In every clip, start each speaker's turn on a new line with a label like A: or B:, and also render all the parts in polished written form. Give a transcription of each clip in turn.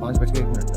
A: 5:01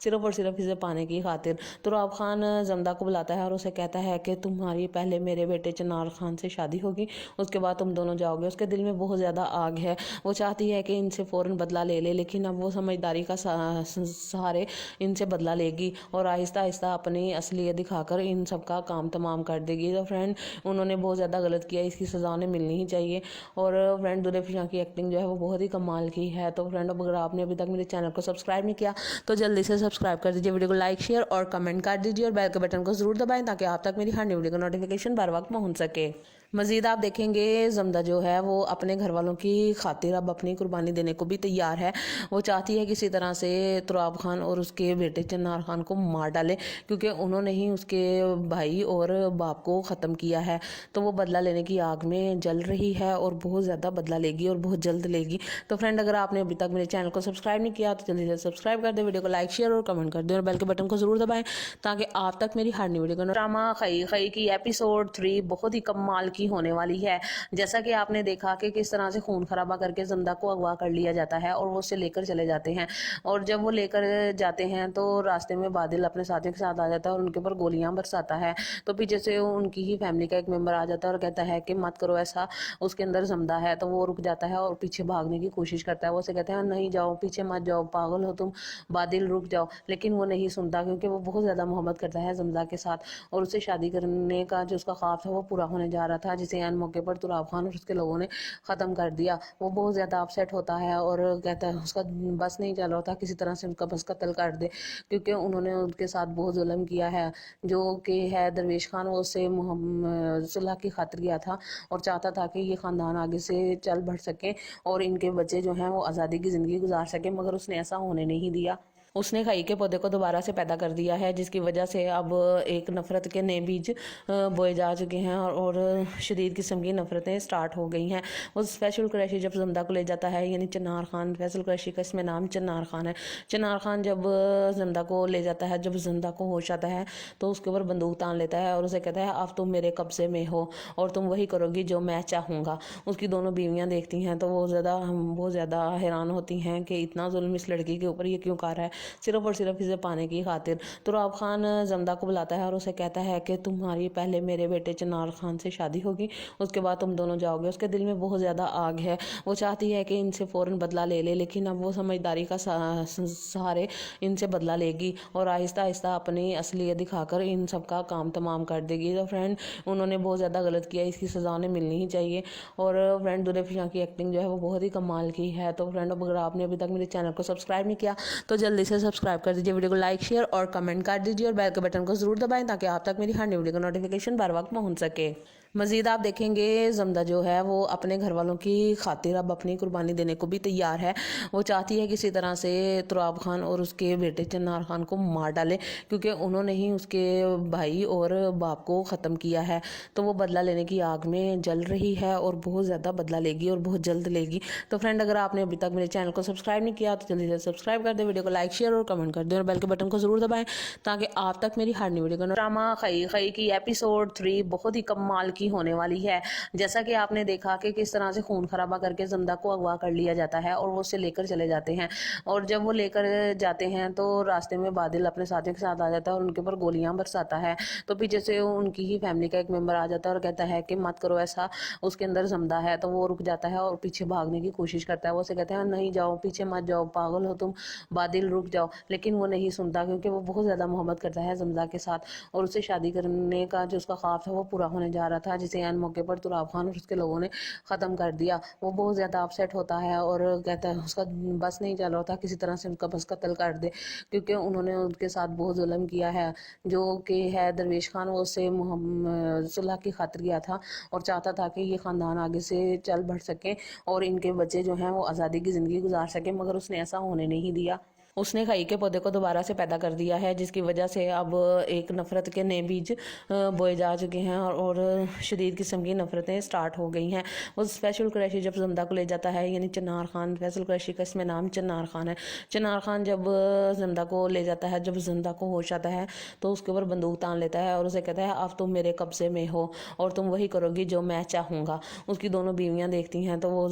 B: صرف اور صرف اسے پانے کی خاطر۔ تراب خان زمدہ کو بلاتا ہے اور اسے کہتا ہے کہ تمہاری پہلے میرے بیٹے چنار خان سے شادی ہوگی، اس کے بعد تم دونوں جاؤ گے۔ اس کے دل میں بہت زیادہ آگ ہے، وہ چاہتی ہے کہ ان سے فوراً بدلہ لے لے، لیکن اب وہ سمجھداری کا سہارے ان سے بدلہ لے گی اور آہستہ آہستہ اپنی اصلیت دکھا کر ان سب کا کام تمام کر دے گی۔ تو فرینڈ انہوں نے بہت زیادہ غلط کیا، اس کی سزا انہیں ملنی ہی چاہیے۔ اور فرینڈ دلہے فشاں کی ایکٹنگ جو ہے وہ بہت ہی کمال کی ہے۔ تو فرینڈ اگر آپ نے ابھی تک میرے چینل کو سبسکرائب نہیں کیا تو جلدی سے سبسکرائب کر دیجیے، ویڈیو کو لائک شیئر اور کمنٹ کر دیجیے اور بیل کے بٹن کو ضرور دبائیں تاکہ آپ تک میری ہر نیو ویڈیو کا نوٹیفیکیشن بر وقت پہنچ سکے۔ مزید آپ دیکھیں گے زمدہ جو ہے وہ اپنے گھر والوں کی خاطر اب اپنی قربانی دینے کو بھی تیار ہے۔ وہ چاہتی ہے کسی طرح سے تراب خان اور اس کے بیٹے چنار خان کو مار ڈالے، کیونکہ انہوں نے ہی اس کے بھائی اور باپ کو ختم کیا ہے۔ تو وہ بدلہ لینے کی آگ میں جل رہی ہے اور بہت زیادہ بدلہ لے گی اور بہت جلد لے گی۔ تو فرینڈ اگر آپ نے ابھی تک میرے چینل کو سبسکرائب نہیں کیا تو جلدی سے سبسکرائب کر دیں، ویڈیو کو لائک شیئر اور کمنٹ کر دیں اور بیل کے بٹن کو ضرور دبائیں تاکہ آپ تک میری ہر نیو ویڈیو کا ڈرامہ خئی خئی کی ایپیسوڈ 3 بہت ہی کمال کی ہونے والی ہے۔ جیسا کہ آپ نے دیکھا کہ کس طرح سے خون خرابہ کر کے زمدہ کو اغوا کر لیا جاتا ہے اور وہ اسے لے کر چلے جاتے ہیں، اور جب وہ لے کر جاتے ہیں تو راستے میں بادل اپنے ساتھیوں کے ساتھ آ جاتا ہے اور ان کے اوپر گولیاں برساتا ہے۔ تو پیچھے سے ان کی ہی فیملی کا ایک ممبر آ جاتا ہے اور کہتا ہے کہ مت کرو ایسا، اس کے اندر زمدہ ہے۔ تو وہ رک جاتا ہے اور پیچھے بھاگنے کی کوشش کرتا ہے، وہ اسے کہتے ہیں نہیں جاؤ، پیچھے مت جاؤ، پاگل ہو تم، بادل رک جاؤ، لیکن وہ نہیں سنتا کیونکہ وہ بہت زیادہ محبت کرتا ہے زمدہ کے ساتھ اور اسے شادی کرنے کا جو اس کا خواب تھا وہ پورا ہونے جا رہا تھا، جسے ان موقع پر تراب خان اور اس کے لوگوں نے ختم کر دیا۔ وہ بہت زیادہ اپسیٹ ہوتا ہے اور کہتا ہے اس کا بس نہیں چل رہا تھا، کسی طرح سے ان کا بس قتل کر دے، کیونکہ انہوں نے ان کے ساتھ بہت ظلم کیا ہے۔ جو کہ ہے درویش خان، وہ اسے صلح کی خاطر کیا تھا اور چاہتا تھا کہ یہ خاندان آگے سے چل بڑھ سکے اور ان کے بچے جو ہیں وہ آزادی کی زندگی گزار سکے، مگر اس نے ایسا ہونے نہیں دیا۔ اس نے کھائی کے پودے کو دوبارہ سے پیدا کر دیا ہے، جس کی وجہ سے اب ایک نفرت کے نئے بیج بوئے جا چکے ہیں اور شدید قسم کی نفرتیں سٹارٹ ہو گئی ہیں۔ وہ فیصل قریشی جب زمدہ کو لے جاتا ہے، یعنی چنار خان، فیصل قریشی کا اس میں نام چنار خان ہے۔ چنار خان جب زمدہ کو لے جاتا ہے، جب زمدہ کو ہوش آتا ہے تو اس کے اوپر بندوق تان لیتا ہے اور اسے کہتا ہے اب تم میرے قبضے میں ہو اور تم وہی کرو گی جو میں چاہوں گا۔ اس کی دونوں بیویاں دیکھتی ہیں تو وہ بہت زیادہ حیران ہوتی ہیں کہ اتنا ظلم اس لڑکی کے اوپر یہ کیوں کر رہا ہے، صرف اور صرف اسے پانے کی خاطر۔ تراب خان زمدہ کو بلاتا ہے اور اسے کہتا ہے کہ تمہاری پہلے میرے بیٹے چنار خان سے شادی ہوگی، اس کے بعد تم دونوں جاؤ گے۔ اس کے دل میں بہت زیادہ آگ ہے، وہ چاہتی ہے کہ ان سے فوراً بدلہ لے لے، لیکن اب وہ سمجھداری کا سہارے ان سے بدلہ لے گی اور آہستہ آہستہ اپنی اصلیت دکھا کر ان سب کا کام تمام کر دے گی۔ تو فرینڈ انہوں نے بہت زیادہ غلط کیا، اس کی سزا انہیں ملنی ہی چاہیے۔ اور فرینڈ دلہے فشاں کی ایکٹنگ جو ہے وہ بہت ہی کمال کی ہے۔ تو فرینڈ اگر آپ نے ابھی تک میرے چینل کو سبسکرائب نہیں کیا تو جلدی سے سبسکرائب کر دیجیے، ویڈیو کو لائک شیئر اور کمنٹ کر دیجیے اور بیل کے بٹن کو ضرور دبائیں تاکہ آپ تک میری ہر نیو ویڈیو کا نوٹیفیکیشن بر وقت پہنچ سکے۔ مزید آپ دیکھیں گے زمدہ جو ہے وہ اپنے گھر والوں کی خاطر اب اپنی قربانی دینے کو بھی تیار ہے۔ وہ چاہتی ہے کسی طرح سے تراب خان اور اس کے بیٹے چنار خان کو مار ڈالے، کیونکہ انہوں نے ہی اس کے بھائی اور باپ کو ختم کیا ہے۔ تو وہ بدلہ لینے کی آگ میں جل رہی ہے اور بہت زیادہ بدلہ لے گی اور بہت جلد لے گی۔ تو فرینڈ اگر آپ نے ابھی تک میرے چینل کو سبسکرائب نہیں کیا تو جلدی سے سبسکرائب کر دیں، ویڈیو کو لائک شیئر اور کمنٹ کر دیں اور بیل کے بٹن کو ضرور دبائیں تاکہ آپ تک میری ہر نیو ویڈیو کا ڈرامہ خئی خئی کی ایپیسوڈ 3 بہت ہی کمال کی ہونے والی ہے۔ جیسا کہ آپ نے دیکھا کہ کس طرح سے خون خرابہ کر کے زمدہ کو اغوا کر لیا جاتا ہے اور وہ اسے لے کر چلے جاتے ہیں، اور جب وہ لے کر جاتے ہیں تو راستے میں بادل اپنے ساتھیوں کے ساتھ آ جاتا ہے اور ان کے اوپر گولیاں برساتا ہے۔ تو پیچھے سے ان کی ہی فیملی کا ایک ممبر آ جاتا ہے اور کہتا ہے کہ مت کرو ایسا، اس کے اندر زمدہ ہے۔ تو وہ رک جاتا ہے اور پیچھے بھاگنے کی کوشش کرتا ہے، وہ اسے کہتے ہیں نہیں جاؤ، پیچھے مت جاؤ، پاگل ہو تم، بادل رک جاؤ، لیکن وہ نہیں سنتا کیونکہ وہ بہت زیادہ محبت کرتا ہے زمدہ کے ساتھ اور اسے شادی کرنے کا جو اس کا خواب تھا وہ پورا ہونے جا رہا تھا، جسے ان موقع پر تراب خان اور اس کے لوگوں نے ختم کر دیا۔ وہ بہت زیادہ اپسیٹ ہوتا ہے اور کہتا ہے اس کا بس نہیں چل رہا تھا، کسی طرح سے ان کا بس قتل کر دے، کیونکہ انہوں نے ان کے ساتھ بہت ظلم کیا ہے۔ جو کہ ہے درویش خان، وہ اسے صلح کی خاطر کیا تھا اور چاہتا تھا کہ یہ خاندان آگے سے چل بڑھ سکے اور ان کے بچے جو ہیں وہ آزادی کی زندگی گزار سکے، مگر اس نے ایسا ہونے نہیں دیا۔ اس نے کھائی کے پودے کو دوبارہ سے پیدا کر دیا ہے، جس کی وجہ سے اب ایک نفرت کے نئے بیج بوئے جا چکے ہیں اور شدید قسم کی نفرتیں سٹارٹ ہو گئی ہیں۔ وہ فیصل قریشی جب زمدہ کو لے جاتا ہے، یعنی چنار خان، فیصل قریشی کا اس میں نام چنار خان ہے۔ چنار خان جب زمدہ کو لے جاتا ہے، جب زمدہ کو ہوش آتا ہے تو اس کے اوپر بندوق تان لیتا ہے اور اسے کہتا ہے اب تم میرے قبضے میں ہو اور تم وہی کرو گی جو میں چاہوں گا۔ اس کی دونوں بیویاں دیکھتی ہیں تو وہ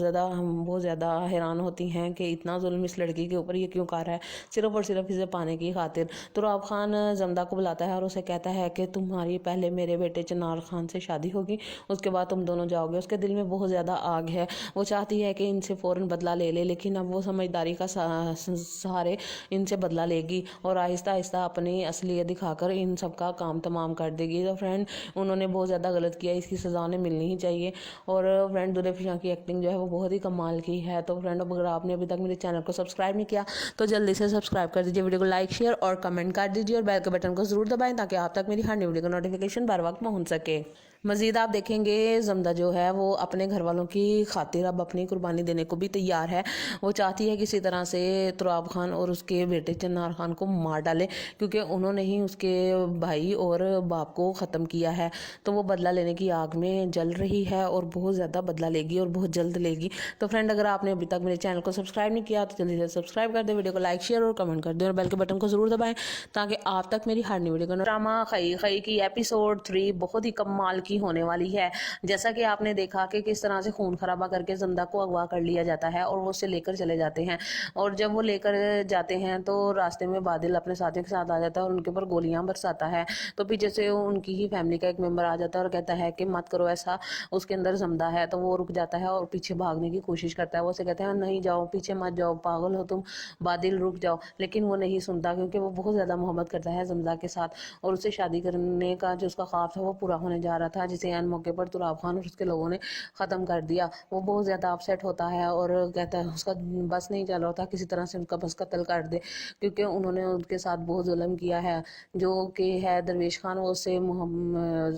B: بہت زیادہ حیران ہوتی ہیں کہ اتنا ظلم اس لڑکی کے اوپر یہ کیوں کر رہا ہے، صرف اور صرف اسے پانے کی خاطر۔ تراب خان زندہ کو بلاتا ہے اور اسے کہتا ہے کہ تمہاری پہلے میرے بیٹے چنار خان سے شادی ہوگی، اس کے بعد تم دونوں جاؤ گے۔ اس کے دل میں بہت زیادہ آگ ہے، وہ چاہتی ہے کہ ان سے فوراً بدلہ لے لے، لیکن اب وہ سمجھداری کا سہارے ان سے بدلہ لے گی اور آہستہ آہستہ اپنی اصلیت دکھا کر ان سب کا کام تمام کر دے گی۔ تو فرینڈ انہوں نے بہت زیادہ غلط کیا، اس کی سزا انہیں ملنی ہی چاہیے۔ اور فرینڈ دلہے فشاں کی ایکٹنگ جو ہے وہ بہت ہی کمال کی ہے۔ تو فرینڈ اگر آپ نے ابھی تک میرے چینل کو سبسکرائب نہیں کیا تو جلدی سے سبسکرائب کر دیجیے، ویڈیو کو لائک شیئر اور کمنٹ کر دیجیے، اور بیل کے بٹن کو ضرور دبائیں تاکہ آپ تک میری ہر نئی ویڈیو کا نوٹیفیکیشن بر وقت پہنچ سکے۔ مزید آپ دیکھیں گے زمدہ جو ہے وہ اپنے گھر والوں کی خاطر اب اپنی قربانی دینے کو بھی تیار ہے۔ وہ چاہتی ہے کسی طرح سے تراب خان اور اس کے بیٹے چنار خان کو مار ڈالے، کیونکہ انہوں نے ہی اس کے بھائی اور باپ کو ختم کیا ہے۔ تو وہ بدلہ لینے کی آگ میں جل رہی ہے اور بہت زیادہ بدلہ لے گی اور بہت جلد لے گی۔ تو فرینڈ اگر آپ نے ابھی تک میرے چینل کو سبسکرائب نہیں کیا تو جلدی سے سبسکرائب کر دیں، ویڈیو کو لائک شیئر اور کمنٹ کر دیں، اور بیل کے بٹن کو ضرور دبائیں تاکہ آپ تک میری ہر نئی ویڈیو کا ڈرامہ خئی خئی کی ایپیسوڈ 3 بہت ہی کمال کی ہونے والی ہے۔ جیسا کہ آپ نے دیکھا کہ کس طرح سے خون خرابہ کر کے زندہ کو اغوا کر لیا جاتا ہے اور وہ اسے لے کر چلے جاتے ہیں، اور جب وہ لے کر جاتے ہیں تو راستے میں بادل اپنے ساتھیوں کے ساتھ آ جاتا ہے اور ان کے اوپر گولیاں برساتا ہے۔ تو پیچھے سے ان کی ہی فیملی کا ایک ممبر آ جاتا ہے اور کہتا ہے کہ مت کرو ایسا، اس کے اندر زندہ ہے۔ تو وہ رک جاتا ہے اور پیچھے بھاگنے کی کوشش کرتا ہے، وہ اسے کہتے ہیں نہیں جاؤ، پیچھے مت جاؤ، پاگل ہو تم، بادل رک جاؤ، لیکن وہ نہیں سنتا کیونکہ وہ بہت زیادہ محبت کرتا ہے زمدہ کے ساتھ، اور اسے شادی کرنے کا جو اس کا خواب تھا وہ پورا ہونے جا رہا تھا، جسے عین موقع پر تراب خان اور اس کے لوگوں نے ختم کر دیا۔ وہ بہت زیادہ اپسیٹ ہوتا ہے اور کہتا ہے اس کا بس نہیں چل رہا تھا، کسی طرح سے ان کا بس قتل کر دے، کیونکہ انہوں نے ان کے ساتھ بہت ظلم کیا ہے۔ جو کہ ہے درویش خان، وہ اسے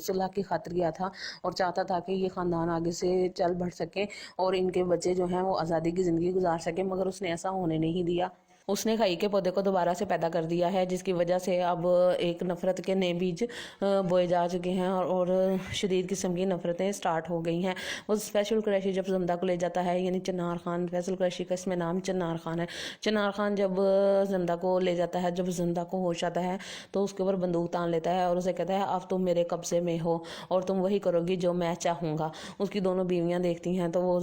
B: صلح کی خاطر کیا تھا اور چاہتا تھا کہ یہ خاندان آگے سے چل بڑھ سکیں اور ان کے بچے جو ہیں وہ آزادی کی زندگی گزار سکیں، مگر اس نے ایسا ہونے نہیں دیا۔ اس نے کھائی کے پودے کو دوبارہ سے پیدا کر دیا ہے، جس کی وجہ سے اب ایک نفرت کے نئے بیج بوئے جا چکے ہیں اور شدید قسم کی نفرتیں سٹارٹ ہو گئی ہیں۔ وہ اسپیشل قریشی جب زندہ کو لے جاتا ہے، یعنی چنار خان، فیصل قریشی کا اس میں نام چنار خان ہے۔ چنار خان جب زندہ کو لے جاتا ہے، جب زندہ کو ہوش آتا ہے تو اس کے اوپر بندوق تان لیتا ہے اور اسے کہتا ہے اب تم میرے قبضے میں ہو اور تم وہی کرو گی جو میں چاہوں گا۔ اس کی دونوں بیویاں دیکھتی ہیں تو وہ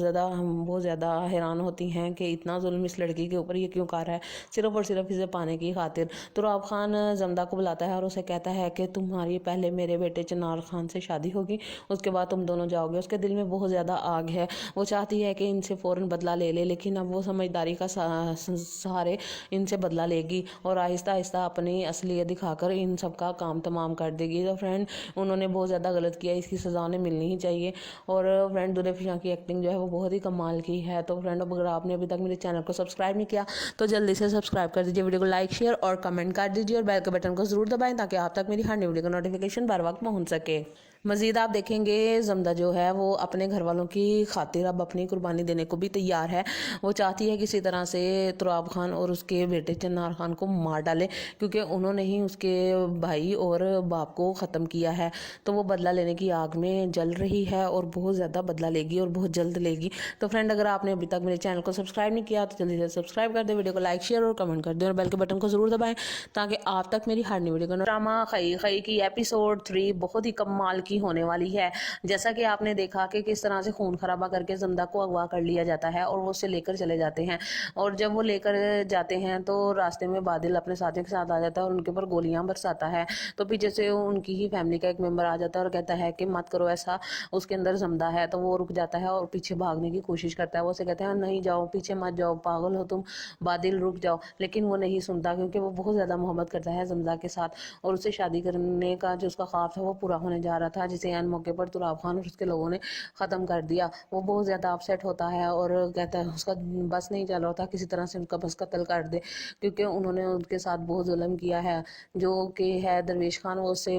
B: بہت زیادہ حیران ہوتی ہیں کہ اتنا ظلم اس لڑکی کے اوپر یہ کیوں کر رہا ہے، صرف اور صرف اسے پانے کی خاطر۔ تراب خان زندہ کو بلاتا ہے اور اسے کہتا ہے کہ تمہاری پہلے میرے بیٹے چنار خان سے شادی ہوگی، اس کے بعد تم دونوں جاؤ گے۔ اس کے دل میں بہت زیادہ آگ ہے، وہ چاہتی ہے کہ ان سے فوراً بدلہ لے لے، لیکن اب وہ سمجھداری کا سہارے ان سے بدلہ لے گی اور آہستہ آہستہ اپنی اصلیت دکھا کر ان سب کا کام تمام کر دے گی۔ تو فرینڈ انہوں نے بہت زیادہ غلط کیا، اس کی سزا انہیں ملنی ہی چاہیے۔ اور فرینڈ دلہے فشاں کی ایکٹنگ جو ہے وہ بہت ہی کمال کی ہے۔ تو فرینڈ اگر آپ نے ابھی تک میرے چینل کو سبسکرائب نہیں کیا تو جلدی سے سبسکرائب کر دیجیے، ویڈیو کو لائک شیئر اور کمنٹ کر دیجیے، اور بیل کے بٹن کو ضرور دبائیں تاکہ آپ تک میری ہر نئی ویڈیو کا نوٹیفیکیشن بر وقت پہنچ سکے۔ مزید آپ دیکھیں گے زمدہ جو ہے وہ اپنے گھر والوں کی خاطر اب اپنی قربانی دینے کو بھی تیار ہے۔ وہ چاہتی ہے کسی طرح سے تراب خان اور اس کے بیٹے چنار خان کو مار ڈالے، کیونکہ انہوں نے ہی اس کے بھائی اور باپ کو ختم کیا ہے۔ تو وہ بدلہ لینے کی آگ میں جل رہی ہے اور بہت زیادہ بدلہ لے گی اور بہت جلد لے گی۔ تو فرینڈ اگر آپ نے ابھی تک میرے چینل کو سبسکرائب نہیں کیا تو جلدی سے سبسکرائب کر دیں، ویڈیو کو لائک شیئر اور کمنٹ کر دیں، اور بیل کے بٹن کو ضرور دبائیں تاکہ آپ تک میری ہر نئی ویڈیو کا ڈرامہ خئی خئی کی ایپیسوڈ 3 بہت ہی کمال کی ہونے والی ہے۔ جیسا کہ آپ نے دیکھا کہ کس طرح سے خون خرابہ کر کے زندہ کو اغوا کر لیا جاتا ہے اور وہ اسے لے کر چلے جاتے ہیں، اور جب وہ لے کر جاتے ہیں تو راستے میں بادل اپنے ساتھیوں کے ساتھ آ جاتا ہے اور ان کے اوپر گولیاں برساتا ہے۔ تو پیچھے سے ان کی ہی فیملی کا ایک ممبر آ جاتا ہے اور کہتا ہے کہ مت کرو ایسا، اس کے اندر زندہ ہے۔ تو وہ رک جاتا ہے اور پیچھے بھاگنے کی کوشش کرتا ہے، وہ اسے کہتے ہیں نہیں جاؤ، پیچھے مت جاؤ، پاگل ہو تم، بادل رک جاؤ، لیکن وہ نہیں سنتا کیونکہ وہ بہت زیادہ محبت کرتا ہے زمدہ کے ساتھ، اور اسے شادی کرنے کا جو اس کا خواب تھا وہ پورا ہونے جا رہا تھا، جسے عین موقع پر تراب خان اور اس کے لوگوں نے ختم کر دیا۔ وہ بہت زیادہ اپسیٹ ہوتا ہے اور کہتا ہے اس کا بس نہیں چل رہا تھا، کسی طرح سے ان کا بس قتل کر دے، کیونکہ انہوں نے ان کے ساتھ بہت ظلم کیا ہے۔ جو کہ ہے درویش خان، وہ اسے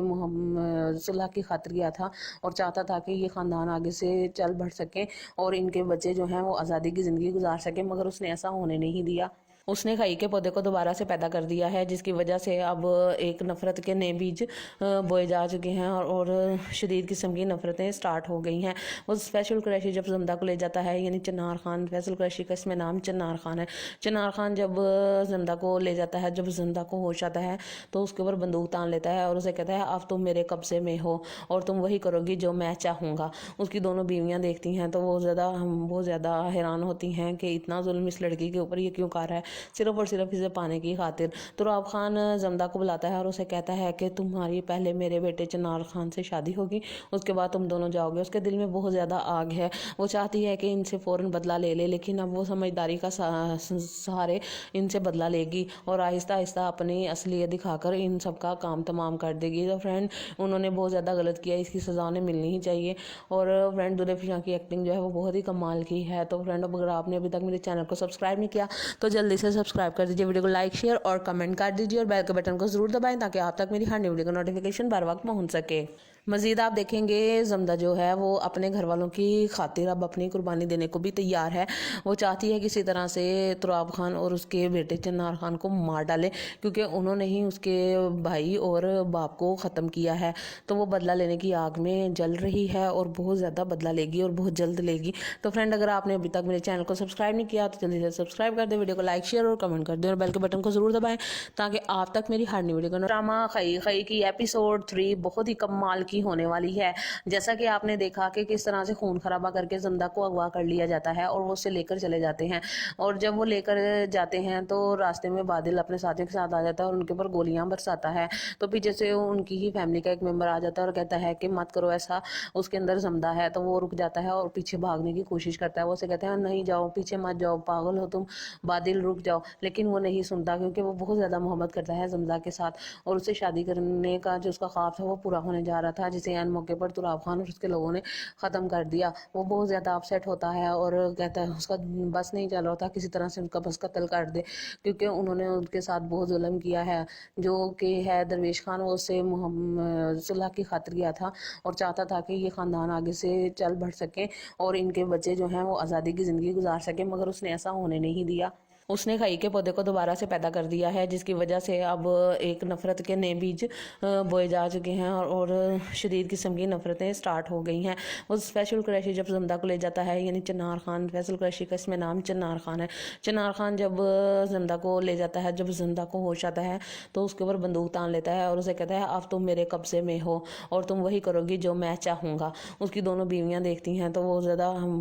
B: صلح کی خاطر کیا تھا اور چاہتا تھا کہ یہ خاندان آگے سے چل بڑھ سکیں اور ان کے بچے جو ہیں وہ آزادی کی زندگی گزار سکیں، مگر اس نے ایسا ہونے نہیں دیا۔ اس نے کھائی کے پودے کو دوبارہ سے پیدا کر دیا ہے، جس کی وجہ سے اب ایک نفرت کے نئے بیج بوئے جا چکے ہیں اور شدید قسم کی نفرتیں سٹارٹ ہو گئی ہیں۔ وہ اسپیشل قریشی جب زندہ کو لے جاتا ہے، یعنی چنار خان، فیصل قریشی کا اس میں نام چنار خان ہے۔ چنار خان جب زندہ کو لے جاتا ہے، جب زندہ کو ہوش آتا ہے تو اس کے اوپر بندوق تان لیتا ہے اور اسے کہتا ہے اب تم میرے قبضے میں ہو اور تم وہی کرو گی جو میں چاہوں گا۔ اس کی دونوں بیویاں دیکھتی ہیں تو وہ بہت زیادہ حیران ہوتی ہیں کہ اتنا ظلم اس لڑکی کے اوپر یہ کیوں کر رہا ہے، صرف اور صرف اسے پانے کی خاطر۔ تراب خان زمدہ کو بلاتا ہے اور اسے کہتا ہے کہ تمہاری پہلے میرے بیٹے چنار خان سے شادی ہوگی، اس کے بعد تم دونوں جاؤ گے۔ اس کے دل میں بہت زیادہ آگ ہے، وہ چاہتی ہے کہ ان سے فوراً بدلہ لے لے، لیکن اب وہ سمجھداری کا سہارے ان سے بدلہ لے گی اور آہستہ آہستہ اپنی اصلیت دکھا کر ان سب کا کام تمام کر دے گی۔ تو فرینڈ انہوں نے بہت زیادہ غلط کیا، اس کی سزا انہیں ملنی ہی چاہیے۔ اور فرینڈ دودھ فشاں کی ایکٹنگ جو ہے وہ بہت ہی کمال کی ہے۔ تو فرینڈ اگر آپ نے ابھی تک میرے چینل کو سبسکرائب نہیں کیا تو جلدی سے سبسکرائب کر دیجیے، ویڈیو کو لائک شیئر اور کمنٹ کر دیجیے اور بیل کے بٹن کو ضرور دبائیں تاکہ آپ تک میری ہر نئی ویڈیو کا نوٹیفیکیشن بر وقت پہنچ سکے۔ مزید آپ دیکھیں گے زمدہ جو ہے وہ اپنے گھر والوں کی خاطر اب اپنی قربانی دینے کو بھی تیار ہے۔ وہ چاہتی ہے کسی طرح سے تراب خان اور اس کے بیٹے چنار خان کو مار ڈالے، کیونکہ انہوں نے ہی اس کے بھائی اور باپ کو ختم کیا ہے۔ تو وہ بدلہ لینے کی آگ میں جل رہی ہے اور بہت زیادہ بدلہ لے گی اور بہت جلد لے گی۔ تو فرینڈ اگر آپ نے ابھی تک میرے چینل کو سبسکرائب نہیں کیا تو جلدی سے سبسکرائب کر دیں، ویڈیو کو لائک شیئر اور کمنٹ کر دیں اور بیل کے بٹن کو ضرور دبائیں تاکہ آپ تک میری ہر نئی ویڈیو کا ڈرامہ خئی خئی کی ایپیسوڈ 3 بہت ہی کمال کی ہونے والی ہے۔ جیسا کہ آپ نے دیکھا کہ کس طرح سے خون خرابہ کر کے زندہ کو اغوا کر لیا جاتا ہے اور وہ اسے لے کر چلے جاتے ہیں، اور جب وہ لے کر جاتے ہیں تو راستے میں بادل اپنے ساتھیوں کے ساتھ آ جاتا ہے اور ان کے اوپر گولیاں برساتا ہے۔ تو پیچھے سے ان کی ہی فیملی کا ایک ممبر آ جاتا ہے اور کہتا ہے کہ مت کرو ایسا، اس کے اندر زمدہ ہے۔ تو وہ رک جاتا ہے اور پیچھے بھاگنے کی کوشش کرتا ہے، وہ اسے کہتے ہیں نہیں جاؤ، پیچھے مت جاؤ، پاگل ہو تم، بادل رک جاؤ، لیکن وہ نہیں سنتا کیونکہ وہ بہت زیادہ محبت کرتا ہے زمدہ کے ساتھ اور اسے شادی کرنے کا جو اس کا خواب تھا وہ پورا ہونے جا رہا تھا، جسے عین موقع پر تراب خان اور اس کے لوگوں نے ختم کر دیا۔ وہ بہت زیادہ اپسیٹ ہوتا ہے اور کہتا ہے اس کا بس نہیں چل رہا تھا کسی طرح سے ان کا بس قتل کر دے، کیونکہ انہوں نے ان کے ساتھ بہت ظلم کیا ہے۔ جو کہ ہے درویش خان، وہ اسے صلح کی خاطر کیا تھا اور چاہتا تھا کہ یہ خاندان آگے سے چل بڑھ سکے اور ان کے بچے جو ہیں وہ آزادی کی زندگی گزار سکے، مگر اس نے ایسا ہونے نہیں دیا۔ اس نے کھئی کے پودے کو دوبارہ سے پیدا کر دیا ہے، جس کی وجہ سے اب ایک نفرت کے نئے بیج بوئے جا چکے ہیں اور شدید قسم کی نفرتیں سٹارٹ ہو گئی ہیں۔ وہ اسپیشل قریشی جب زمدہ کو لے جاتا ہے، یعنی چنار خان، فیصل قریشی کا اس میں نام چنار خان ہے۔ چنار خان جب زمدہ کو لے جاتا ہے، جب زمدہ کو ہوش آتا ہے تو اس کے اوپر بندوق تان لیتا ہے اور اسے کہتا ہے اب تم میرے قبضے میں ہو اور تم وہی کرو گی جو میں چاہوں گا۔ اس کی دونوں بیویاں دیکھتی ہیں تو وہ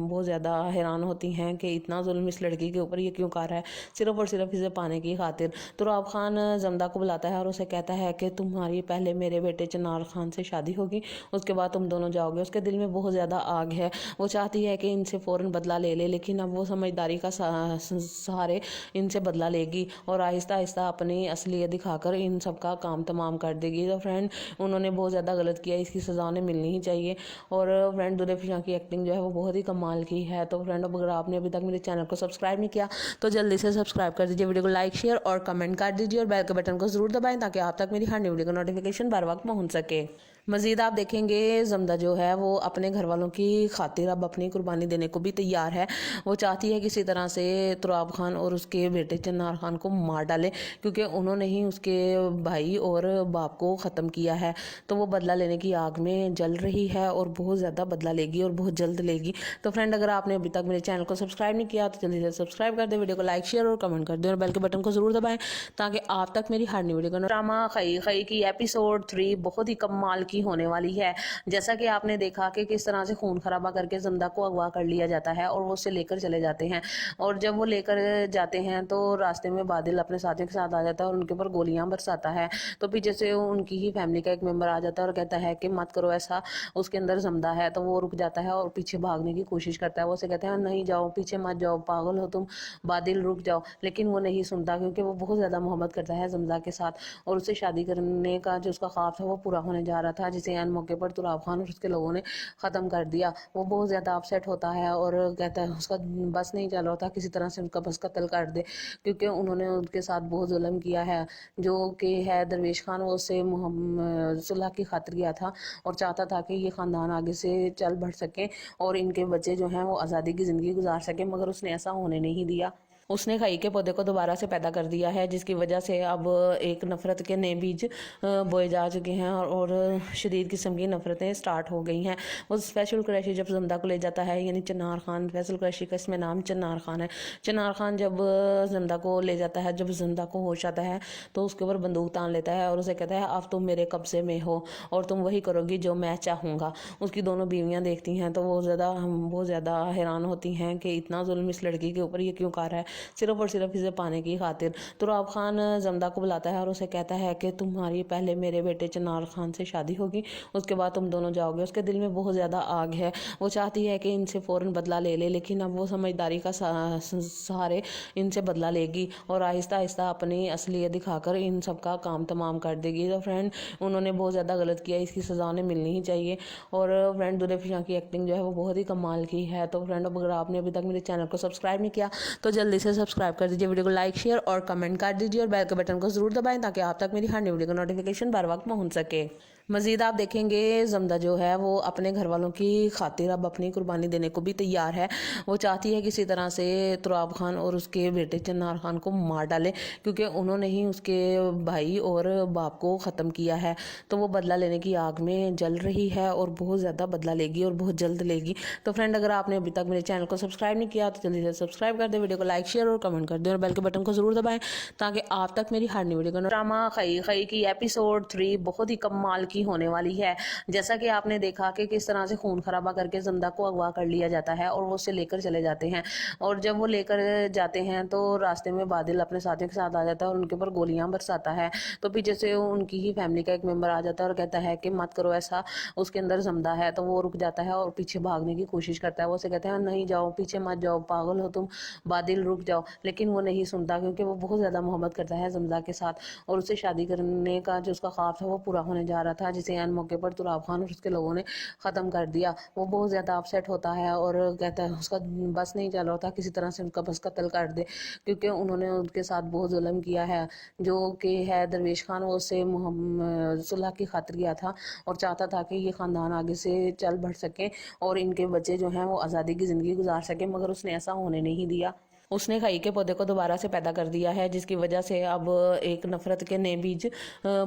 B: بہت زیادہ حیران ہوتی ہیں کہ اتنا ظلم اس لڑکی کے اوپر یہ کیوں کر رہا ہے، صرف اور صرف اسے پانے کی خاطر۔ تراب خان زمدہ کو بلاتا ہے اور اسے کہتا ہے کہ تمہاری پہلے میرے بیٹے چنار خان سے شادی ہوگی، اس کے بعد تم دونوں جاؤ گے۔ اس کے دل میں بہت زیادہ آگ ہے، وہ چاہتی ہے کہ ان سے فوراً بدلہ لے لے، لیکن اب وہ سمجھداری کا سہارے ان سے بدلہ لے گی اور آہستہ آہستہ اپنی اصلیت دکھا کر ان سب کا کام تمام کر دے گی۔ تو فرینڈ انہوں نے بہت زیادہ غلط کیا، اس کی سزا انہیں ملنی ہی چاہیے۔ اور فرینڈ دودھ فشاں کی ایکٹنگ جو ہے وہ بہت ہی کمال کی ہے۔ تو فرینڈ اگر آپ نے ابھی تک میرے چینل کو سبسکرائب نہیں کیا تو جلدی سے سبسکرائب کر دیجیے، ویڈیو کو لائک شیئر اور کمنٹ کر دیجیے اور بیل کے بٹن کو ضرور دبائیں تاکہ آپ تک میری ہر نئی ویڈیو کا نوٹیفیکیشن بر وقت پہنچ سکے۔ مزید آپ دیکھیں گے زمدہ جو ہے وہ اپنے گھر والوں کی خاطر اب اپنی قربانی دینے کو بھی تیار ہے۔ وہ چاہتی ہے کسی طرح سے تراب خان اور اس کے بیٹے چنار خان کو مار ڈالے، کیونکہ انہوں نے ہی اس کے بھائی اور باپ کو ختم کیا ہے۔ تو وہ بدلہ لینے کی آگ میں جل رہی ہے اور بہت زیادہ بدلہ لے گی اور بہت جلد لے گی۔ تو فرینڈ اگر آپ نے ابھی تک میرے چینل کو سبسکرائب نہیں کیا تو جلدی سے سبسکرائب کر دیں، ویڈیو کو لائک شیئر اور کمنٹ کر دیں اور بیل کے بٹن کو ضرور دبائیں تاکہ آپ تک میری ہر نئی ویڈیو کا ڈرامہ خئی خئی کی ایپیسوڈ 3 بہت ہی کمال کی ہونے والی ہے۔ جیسا کہ آپ نے دیکھا کہ کس طرح سے خون خرابہ کر کے زندہ کو اغوا کر لیا جاتا ہے اور وہ اسے لے کر چلے جاتے ہیں، اور جب وہ لے کر جاتے ہیں تو راستے میں بادل اپنے ساتھیوں کے ساتھ آ جاتا ہے اور ان کے اوپر گولیاں برساتا ہے۔ تو پیچھے سے ان کی ہی فیملی کا ایک ممبر آ جاتا ہے اور کہتا ہے کہ مت کرو ایسا، اس کے اندر زمدہ ہے۔ تو وہ رک جاتا ہے اور پیچھے بھاگنے کی کوشش کرتا ہے، وہ اسے کہتے ہیں نہیں جاؤ، پیچھے مت جاؤ، پاگل ہو تم، بادل رک جاؤ، لیکن وہ نہیں سنتا کیونکہ وہ بہت زیادہ محبت کرتا ہے زمدہ کے ساتھ اور اسے شادی کرنے کا جو اس کا خواب تھا وہ پورا ہونے جا رہا تھا، جسے عین موقع پر تراب خان اور اس کے لوگوں نے ختم کر دیا۔ وہ بہت زیادہ اپسیٹ ہوتا ہے اور کہتا ہے اس کا بس نہیں چل رہا تھا کسی طرح سے ان کا بس قتل کر دے، کیونکہ انہوں نے ان کے ساتھ بہت ظلم کیا ہے۔ جو کہ ہے درویش خان، وہ اسے صلح کی خاطر کیا تھا اور چاہتا تھا کہ یہ خاندان آگے سے چل بڑھ سکے اور ان کے بچے جو ہیں وہ آزادی کی زندگی گزار سکے، مگر اس نے ایسا ہونے نہیں دیا۔ اس نے کھئی کے پودے کو دوبارہ سے پیدا کر دیا ہے، جس کی وجہ سے اب ایک نفرت کے نئے بیج بوئے جا چکے ہیں اور شدید قسم کی نفرتیں سٹارٹ ہو گئی ہیں۔ وہ اسپیشل قریشی جب زمدہ کو لے جاتا ہے، یعنی چنار خان، فیصل قریشی کا اس میں نام چنار خان ہے۔ چنار خان جب زمدہ کو لے جاتا ہے، جب زمدہ کو ہوش آتا ہے تو اس کے اوپر بندوق تان لیتا ہے اور اسے کہتا ہے اب تم میرے قبضے میں ہو اور تم وہی کرو گی جو میں چاہوں گا۔ اس کی دونوں بیویاں دیکھتی ہیں تو وہ بہت زیادہ حیران ہوتی ہیں کہ اتنا ظلم اس لڑکی کے اوپر یہ کیوں کر رہا ہے، صرف اور صرف اسے پانے کی خاطر۔ تراب خان زمدہ کو بلاتا ہے اور اسے کہتا ہے کہ تمہاری پہلے میرے بیٹے چنار خان سے شادی ہوگی، اس کے بعد تم دونوں جاؤ گے۔ اس کے دل میں بہت زیادہ آگ ہے، وہ چاہتی ہے کہ ان سے فوراً بدلہ لے لے، لیکن اب وہ سمجھداری کا سہارے ان سے بدلہ لے گی اور آہستہ آہستہ اپنی اصلیت دکھا کر ان سب کا کام تمام کر دے گی۔ تو فرینڈ انہوں نے بہت زیادہ غلط کیا، اس کی سزا انہیں ملنی ہی چاہیے۔ اور فرینڈ دلہے فشاں کی ایکٹنگ جو ہے وہ بہت ہی کمال کی ہے۔ تو فرینڈ اگر آپ نے ابھی تک میرے چینل کو سبسکرائب نہیں کیا تو جلدی سے سبسکرائب کر دیجیے، ویڈیو کو لائک شیئر اور کمنٹ کر دیجیے اور بیل کے بٹن کو ضرور دبائیں تاکہ آپ تک میری ہر نئی ویڈیو کا نوٹیفیکیشن بر وقت پہنچ سکے۔ مزید آپ دیکھیں گے زمدہ جو ہے وہ اپنے گھر والوں کی خاطر اب اپنی قربانی دینے کو بھی تیار ہے۔ وہ چاہتی ہے کسی طرح سے تراب خان اور اس کے بیٹے چنار خان کو مار ڈالے، کیونکہ انہوں نے ہی اس کے بھائی اور باپ کو ختم کیا ہے۔ تو وہ بدلہ لینے کی آگ میں جل رہی ہے اور بہت زیادہ بدلہ لے گی اور بہت جلد لے گی۔ تو فرینڈ اگر آپ نے ابھی تک میرے چینل کو سبسکرائب نہیں کیا تو جلدی سے سبسکرائب کر دیں، ویڈیو کو لائک شیئر اور کمنٹ کر دیں اور بیل کے بٹن کو ضرور دبائیں تاکہ آپ تک میری ہر نئی ویڈیو کا ڈرامہ خئی خئی کی ایپیسوڈ 3 بہت ہی کمال کی ہونے والی ہے۔ جیسا کہ آپ نے دیکھا کہ کس طرح سے خون خرابہ کر کے زمدہ کو اغوا کر لیا جاتا ہے اور وہ اسے لے کر چلے جاتے ہیں، اور جب وہ لے کر جاتے ہیں تو راستے میں بادل اپنے ساتھیوں کے ساتھ آ جاتا ہے اور ان کے اوپر گولیاں برساتا ہے۔ تو پیچھے سے ان کی ہی فیملی کا ایک ممبر آ جاتا ہے اور کہتا ہے کہ مت کرو ایسا، اس کے اندر زمدہ ہے۔ تو وہ رک جاتا ہے اور پیچھے بھاگنے کی کوشش کرتا ہے، وہ اسے کہتے ہیں نہیں جاؤ، پیچھے مت جاؤ، پاگل ہو تم، بادل رک جاؤ، لیکن وہ نہیں سنتا کیونکہ وہ بہت زیادہ محبت کرتا ہے زمدہ کے ساتھ اور اسے شادی کرنے کا جو اس کا خواب تھا وہ پورا ہونے جا رہا تھا، جسے ان موقع پر تراب خان اور اس کے لوگوں نے ختم کر دیا۔ وہ بہت زیادہ اپسیٹ ہوتا ہے اور کہتا ہے اس کا بس نہیں چل رہا تھا، کسی طرح سے ان کا بس قتل کر دے، کیونکہ انہوں نے ان کے ساتھ بہت ظلم کیا ہے۔ جو کہ ہے درویش خان، وہ اسے صلح کی خاطر کیا تھا اور چاہتا تھا کہ یہ خاندان آگے سے چل بڑھ سکیں اور ان کے بچے جو ہیں وہ آزادی کی زندگی گزار سکیں، مگر اس نے ایسا ہونے نہیں دیا۔ اس نے کھائی کے پودے کو دوبارہ سے پیدا کر دیا ہے، جس کی وجہ سے اب ایک نفرت کے نئے بیج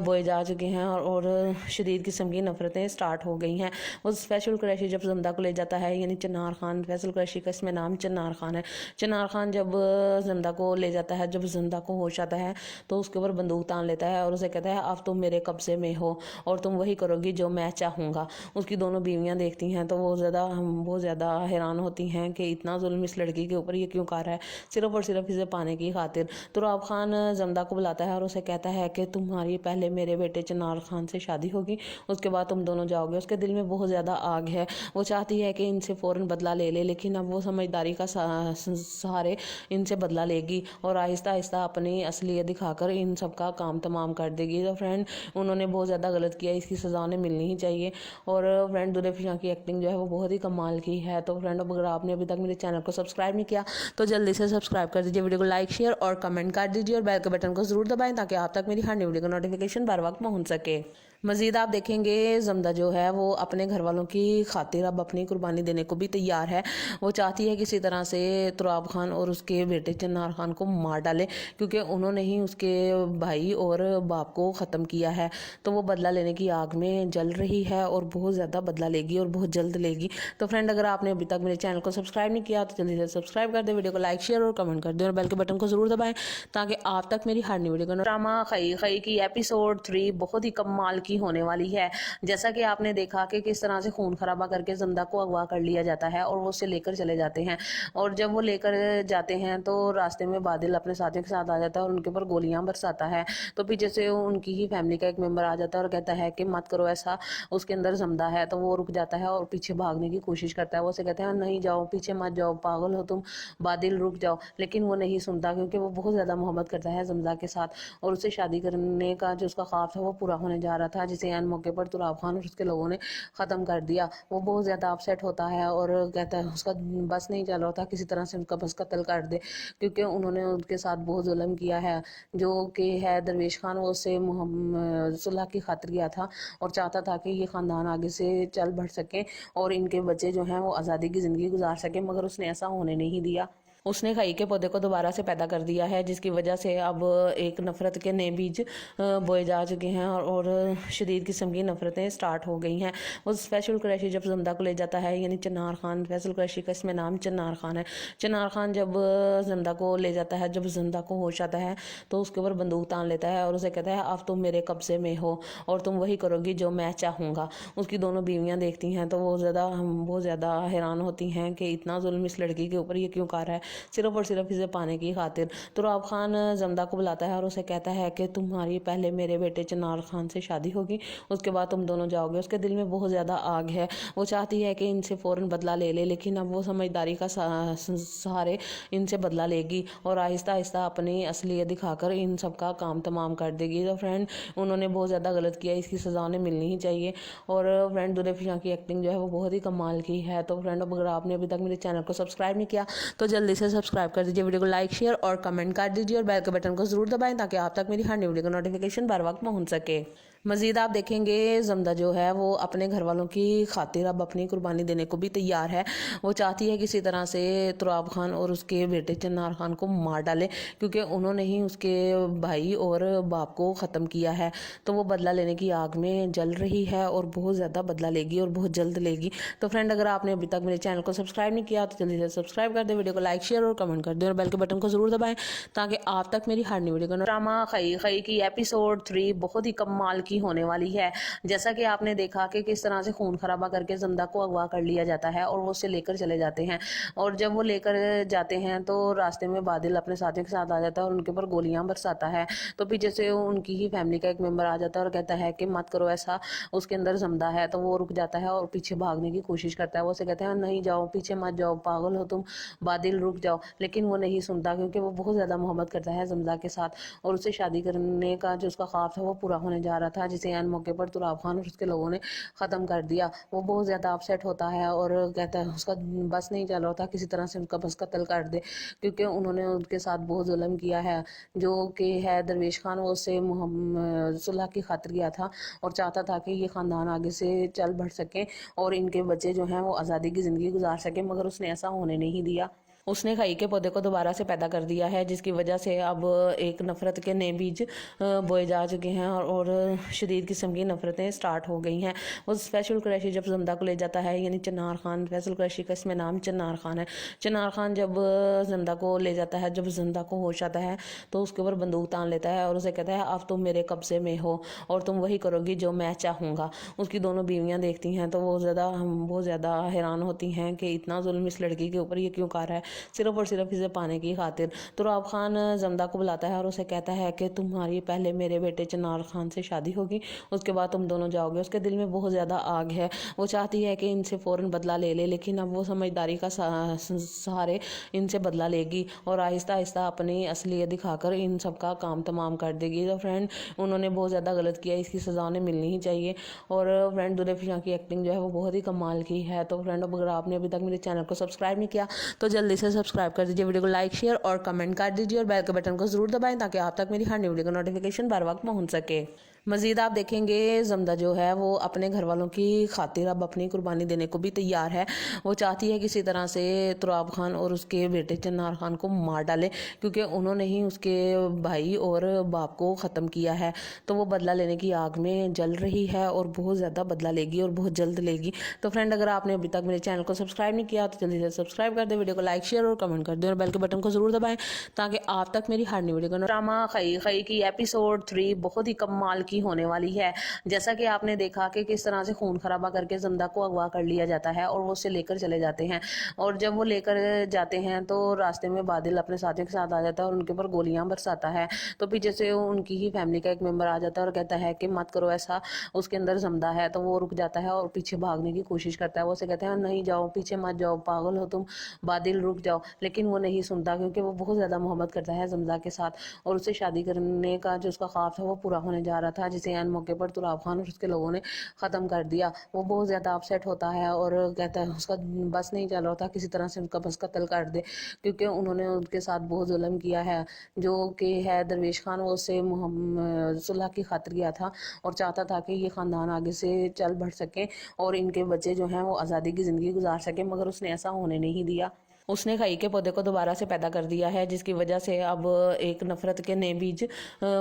B: بوئے جا چکے ہیں اور شدید قسم کی نفرتیں سٹارٹ ہو گئی ہیں۔ وہ فیصل قریشی جب زمدہ کو لے جاتا ہے، یعنی چنار خان، فیصل قریشی کا اس میں نام چنار خان ہے، چنار خان جب زمدہ کو لے جاتا ہے، جب زمدہ کو ہوش آتا ہے تو اس کے اوپر بندوق تان لیتا ہے اور اسے کہتا ہے اب تم میرے قبضے میں ہو اور تم وہی کرو گی جو میں چاہوں گا۔ اس کی دونوں بیویاں دیکھتی ہیں تو وہ بہت زیادہ حیران ہوتی ہیں کہ اتنا ظلم اس لڑکی کے اوپر یہ کیوں کر رہا ہے، صرف اور صرف اسے پانے کی خاطر۔ تراب خان زمدہ کو بلاتا ہے اور اسے کہتا ہے کہ تمہاری پہلے میرے بیٹے چنار خان سے شادی ہوگی، اس کے بعد تم دونوں جاؤ گے۔ اس کے دل میں بہت زیادہ آگ ہے، وہ چاہتی ہے کہ ان سے فوراً بدلہ لے لے، لیکن اب وہ سمجھداری کا سہارے ان سے بدلہ لے گی اور آہستہ آہستہ اپنی اصلیت دکھا کر ان سب کا کام تمام کر دے گی۔ تو فرینڈ انہوں نے بہت زیادہ غلط کیا، اس کی سزا انہیں ملنی ہی چاہیے۔ اور فرینڈ دلہے فشاں کی ایکٹنگ جو ہے وہ بہت ہی کمال کی ہے۔ تو فرینڈ اگر آپ نے ابھی تک میرے چینل کو سبسکرائب نہیں کیا تو جلدی سے سبسکرائب کر دیجیے، ویڈیو کو لائک شیئر اور کمنٹ کر دیجیے اور بیل کے بٹن کو ضرور دبائیں تاکہ آپ تک میری ہر نئی ویڈیو کا نوٹیفیکیشن بر وقت پہنچ سکے۔ مزید آپ دیکھیں گے زمدہ جو ہے وہ اپنے گھر والوں کی خاطر اب اپنی قربانی دینے کو بھی تیار ہے۔ وہ چاہتی ہے کسی طرح سے تراب خان اور اس کے بیٹے چنار خان کو مار ڈالے، کیونکہ انہوں نے ہی اس کے بھائی اور باپ کو ختم کیا ہے۔ تو وہ بدلہ لینے کی آگ میں جل رہی ہے اور بہت زیادہ بدلہ لے گی اور بہت جلد لے گی۔ تو فرینڈ اگر آپ نے ابھی تک میرے چینل کو سبسکرائب نہیں کیا تو جلدی سے سبسکرائب کر دیں، ویڈیو کو لائک شیئر اور کمنٹ کر دیں اور بیل کے بٹن کو ضرور دبائیں تاکہ آپ تک میری ہر نئی ویڈیو کا ڈرامہ خئی خئی کی ایپیسوڈ 3 بہت ہی کمال کی ہونے والی ہے۔ جیسا کہ آپ نے دیکھا کہ کس طرح سے خون خرابہ کر کے زمدہ کو اغوا کر لیا جاتا ہے اور وہ اسے لے کر چلے جاتے ہیں، اور جب وہ لے کر جاتے ہیں تو راستے میں بادل اپنے ساتھیوں کے ساتھ آ جاتا ہے اور ان کے اوپر گولیاں برساتا ہے۔ تو پیچھے سے ان کی ہی فیملی کا ایک ممبر آ جاتا ہے اور کہتا ہے کہ مت کرو ایسا، اس کے اندر زمدہ ہے۔ تو وہ رک جاتا ہے اور پیچھے بھاگنے کی کوشش کرتا ہے، وہ اسے کہتے ہیں نہیں جاؤ، پیچھے مت جاؤ، پاگل ہو تم، بادل رک جاؤ، لیکن وہ نہیں سنتا کیونکہ وہ بہت زیادہ محبت کرتا ہے زمدہ کے ساتھ اور اسے شادی کرنے کا جو اس کا خواب تھا وہ پورا ہونے جا رہا تھا، جسے ان موقع پر تراب خان اور اس کے لوگوں نے ختم کر دیا۔ وہ بہت زیادہ اپسیٹ ہوتا ہے اور کہتا ہے اس کا بس نہیں چل رہا تھا، کسی طرح سے ان کا بس قتل کر دے، کیونکہ انہوں نے ان کے ساتھ بہت ظلم کیا ہے۔ جو کہ ہے درویش خان، وہ اسے صلح کی خاطر کیا تھا اور چاہتا تھا کہ یہ خاندان آگے سے چل بڑھ سکیں اور ان کے بچے جو ہیں وہ آزادی کی زندگی گزار سکیں، مگر اس نے ایسا ہونے نہیں دیا۔ اس نے کھائی کے پودے کو دوبارہ سے پیدا کر دیا ہے، جس کی وجہ سے اب ایک نفرت کے نئے بیج بوئے جا چکے ہیں اور شدید قسم کی نفرتیں سٹارٹ ہو گئی ہیں۔ وہ فیصل قریشی جب زمدہ کو لے جاتا ہے، یعنی چنار خان، فیصل قریشی کا اس میں نام چنار خان ہے، چنار خان جب زمدہ کو لے جاتا ہے، جب زمدہ کو ہوش آتا ہے تو اس کے اوپر بندوق تان لیتا ہے اور اسے کہتا ہے اب تم میرے قبضے میں ہو اور تم وہی کرو گی جو میں چاہوں گا۔ اس کی دونوں بیویاں دیکھتی ہیں تو وہ بہت زیادہ حیران ہوتی ہیں کہ اتنا ظلم اس لڑکی کے اوپر یہ کیوں کر رہا ہے، صرف اور صرف اسے پانے کی خاطر۔ تراب خان زمدہ کو بلاتا ہے اور اسے کہتا ہے کہ تمہاری پہلے میرے بیٹے چنار خان سے شادی ہوگی، اس کے بعد تم دونوں جاؤ گے۔ اس کے دل میں بہت زیادہ آگ ہے، وہ چاہتی ہے کہ ان سے فوراً بدلہ لے لے، لیکن اب وہ سمجھداری کا سہارے ان سے بدلہ لے گی اور آہستہ آہستہ اپنی اصلیت دکھا کر ان سب کا کام تمام کر دے گی۔ تو فرینڈ انہوں نے بہت زیادہ غلط کیا، اس کی سزا انہیں ملنی ہی چاہیے۔ اور فرینڈ دلہے فشاں کی ایکٹنگ جو ہے وہ بہت ہی کمال کی ہے۔ تو فرینڈ اب اگر آپ نے ابھی تک میرے چینل کو سبسکرائب نہیں کیا تو جلدی سے سبسکرائب کر دیجیے، ویڈیو کو لائک شیئر اور کمنٹ کر دیجیے اور بیل کے بٹن کو ضرور دبائیں تاکہ آپ تک میری ہر نئی ویڈیو کا نوٹیفیکیشن بر وقت پہنچ سکے۔ مزید آپ دیکھیں گے زمدہ جو ہے وہ اپنے گھر والوں کی خاطر اب اپنی قربانی دینے کو بھی تیار ہے۔ وہ چاہتی ہے کسی طرح سے تراب خان اور اس کے بیٹے چنار خان کو مار ڈالے، کیونکہ انہوں نے ہی اس کے بھائی اور باپ کو ختم کیا ہے۔ تو وہ بدلہ لینے کی آگ میں جل رہی ہے اور بہت زیادہ بدلہ لے گی اور بہت جلد لے گی۔ تو فرینڈ اگر آپ نے ابھی تک میرے چینل کو سبسکرائب نہیں کیا تو جلدی سے سبسکرائب کر دیں، ویڈیو کو لائک شیئر اور کمنٹ کر دیں اور بیل کے بٹن کو ضرور دبائیں تاکہ آپ تک میری ہر نئی ویڈیو کا ڈرامہ خئی خئی کی ایپیسوڈ 3 بہت ہی کمال کی ہونے والی ہے۔ جیسا کہ آپ نے دیکھا کہ کس طرح سے خون خرابہ کر کے زمدہ کو اغوا کر لیا جاتا ہے اور وہ اسے لے کر چلے جاتے ہیں، اور جب وہ لے کر جاتے ہیں تو راستے میں بادل اپنے ساتھیوں کے ساتھ آ جاتا ہے اور ان کے اوپر گولیاں برساتا ہے۔ تو پیچھے سے ان کی ہی فیملی کا ایک ممبر آ جاتا ہے اور کہتا ہے کہ مت کرو ایسا، اس کے اندر زمدہ ہے۔ تو وہ رک جاتا ہے اور پیچھے بھاگنے کی کوشش کرتا ہے، وہ اسے کہتے ہیں نہیں جاؤ، پیچھے مت جاؤ، پاگل ہو تم، بادل رک جاؤ، لیکن وہ نہیں سنتا کیونکہ وہ بہت زیادہ محبت کرتا ہے زمدہ کے ساتھ اور اسے شادی کرنے کا جو اس کا خواب تھا وہ پورا ہونے جا رہا تھا، جسے عین موقع پر تراب خان اور اس کے لوگوں نے ختم کر دیا۔ وہ بہت زیادہ اپسیٹ ہوتا ہے اور کہتا ہے اس کا بس نہیں چل رہا تھا، کسی طرح سے ان کا بس قتل کر دے، کیونکہ انہوں نے ان کے ساتھ بہت ظلم کیا ہے۔ جو کہ ہے درویش خان، وہ اسے صلح کی خاطر کیا تھا اور چاہتا تھا کہ یہ خاندان آگے سے چل بڑھ سکیں اور ان کے بچے جو ہیں وہ آزادی کی زندگی گزار سکیں، مگر اس نے ایسا ہونے نہیں دیا۔ اس نے کھائی کے پودے کو دوبارہ سے پیدا کر دیا ہے، جس کی وجہ سے اب ایک نفرت کے نئے بیج بوئے جا چکے ہیں اور شدید قسم کی نفرتیں سٹارٹ ہو گئی ہیں۔ وہ فیصل قریشی جب زمدہ کو لے جاتا ہے، یعنی چنار خان، فیصل قریشی کا اس میں نام چنار خان ہے۔ چنار خان جب زمدہ کو لے جاتا ہے، جب زمدہ کو ہوش آتا ہے تو اس کے اوپر بندوق تان لیتا ہے اور اسے کہتا ہے اب تم میرے قبضے میں ہو اور تم وہی کرو گی جو میں چاہوں گا۔ اس کی دونوں بیویاں دیکھتی ہیں تو وہ بہت زیادہ حیران ہوتی ہیں کہ اتنا ظلم اس لڑکی کے اوپر یہ کیوں کر رہا ہے، صرف اور صرف اسے پانے کی خاطر۔ تراب خان زمدہ کو بلاتا ہے اور اسے کہتا ہے کہ تمہاری پہلے میرے بیٹے چنار خان سے شادی ہوگی، اس کے بعد تم دونوں جاؤ گے۔ اس کے دل میں بہت زیادہ آگ ہے، وہ چاہتی ہے کہ ان سے فوراً بدلہ لے لے، لیکن اب وہ سمجھداری کا سہارے ان سے بدلہ لے گی اور آہستہ آہستہ اپنی اصلیت دکھا کر ان سب کا کام تمام کر دے گی۔ تو فرینڈ انہوں نے بہت زیادہ غلط کیا، اس کی سزا انہیں ملنی ہی چاہیے۔ اور فرینڈ دلہے فشاں کی ایکٹنگ جو ہے وہ بہت ہی کمال کی ہے۔ تو فرینڈ اگر آپ نے ابھی تک میرے چینل کو سبسکرائب نہیں کیا تو جلدی سے سبسکرائب کر دیجیے، ویڈیو کو لائک شیئر اور کمنٹ کر دیجیے اور بیل کے بٹن کو ضرور دبائیں تاکہ آپ تک میری ہر نئی ویڈیو کا نوٹیفیکیشن بر وقت پہنچ سکے۔ مزید آپ دیکھیں گے زمدہ جو ہے وہ اپنے گھر والوں کی خاطر اب اپنی قربانی دینے کو بھی تیار ہے۔ وہ چاہتی ہے کسی طرح سے تراب خان اور اس کے بیٹے چنار خان کو مار ڈالے، کیونکہ انہوں نے ہی اس کے بھائی اور باپ کو ختم کیا ہے۔ تو وہ بدلہ لینے کی آگ میں جل رہی ہے اور بہت زیادہ بدلہ لے گی اور بہت جلد لے گی۔ تو فرینڈ اگر آپ نے ابھی تک میرے چینل کو سبسکرائب نہیں کیا تو جلدی سے سبسکرائب کر دیں، ویڈیو کو لائک شیئر اور کمنٹ کر دیں اور بیل کے بٹن کو ضرور دبائیں تاکہ آپ تک میری ہر نئی ویڈیو کا ڈرامہ خئی خئی کی ایپیسوڈ 3 بہت ہی کمال کی ہونے والی ہے۔ جیسا کہ آپ نے دیکھا کہ کس طرح سے خون خرابہ کر کے زمدہ کو اغوا کر لیا جاتا ہے اور وہ اسے لے کر چلے جاتے ہیں، اور جب وہ لے کر جاتے ہیں تو راستے میں بادل اپنے ساتھیوں کے ساتھ آ جاتا ہے اور ان کے اوپر گولیاں برساتا ہے۔ تو پیچھے سے ان کی ہی فیملی کا ایک ممبر آ جاتا ہے اور کہتا ہے کہ مت کرو ایسا، اس کے اندر زمدہ ہے۔ تو وہ رک جاتا ہے اور پیچھے بھاگنے کی کوشش کرتا ہے، وہ اسے کہتے ہیں نہیں جاؤ، پیچھے مت جاؤ، پاگل ہو تم، بادل رک جاؤ، لیکن وہ نہیں سنتا کیونکہ وہ بہت زیادہ محبت کرتا ہے زمدہ کے ساتھ اور اسے شادی کرنے کا جو اس کا خواب تھا وہ پورا ہونے جا رہا تھا، جسے عین موقع پر تراب خان اور اس کے لوگوں نے ختم کر دیا۔ وہ بہت زیادہ اپسیٹ ہوتا ہے اور کہتا ہے اس کا بس نہیں چل رہا تھا، کسی طرح سے ان کا بس قتل کر دے، کیونکہ انہوں نے ان کے ساتھ بہت ظلم کیا ہے۔ جو کہ ہے درویش خان، وہ اسے صلح کی خاطر کیا تھا اور چاہتا تھا کہ یہ خاندان آگے سے چل بڑھ سکیں اور ان کے بچے جو ہیں وہ آزادی کی زندگی گزار سکیں، مگر اس نے ایسا ہونے نہیں دیا۔ اس نے کھائی کے پودے کو دوبارہ سے پیدا کر دیا ہے، جس کی وجہ سے اب ایک نفرت کے نئے بیج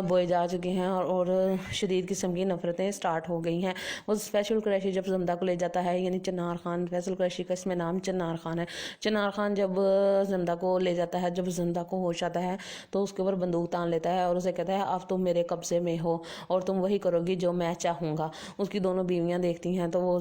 B: بوئے جا چکے ہیں اور شدید قسم کی نفرتیں سٹارٹ ہو گئی ہیں۔ وہ فیصل قریشی جب زمدہ کو لے جاتا ہے، یعنی چنار خان، فیصل قریشی کا اس میں نام چنار خان ہے۔ چنار خان جب زمدہ کو لے جاتا ہے، جب زمدہ کو ہوش آتا ہے تو اس کے اوپر بندوق تان لیتا ہے اور اسے کہتا ہے اب تم میرے قبضے میں ہو اور تم وہی کرو گی جو میں چاہوں گا۔ اس کی دونوں بیویاں دیکھتی ہیں تو وہ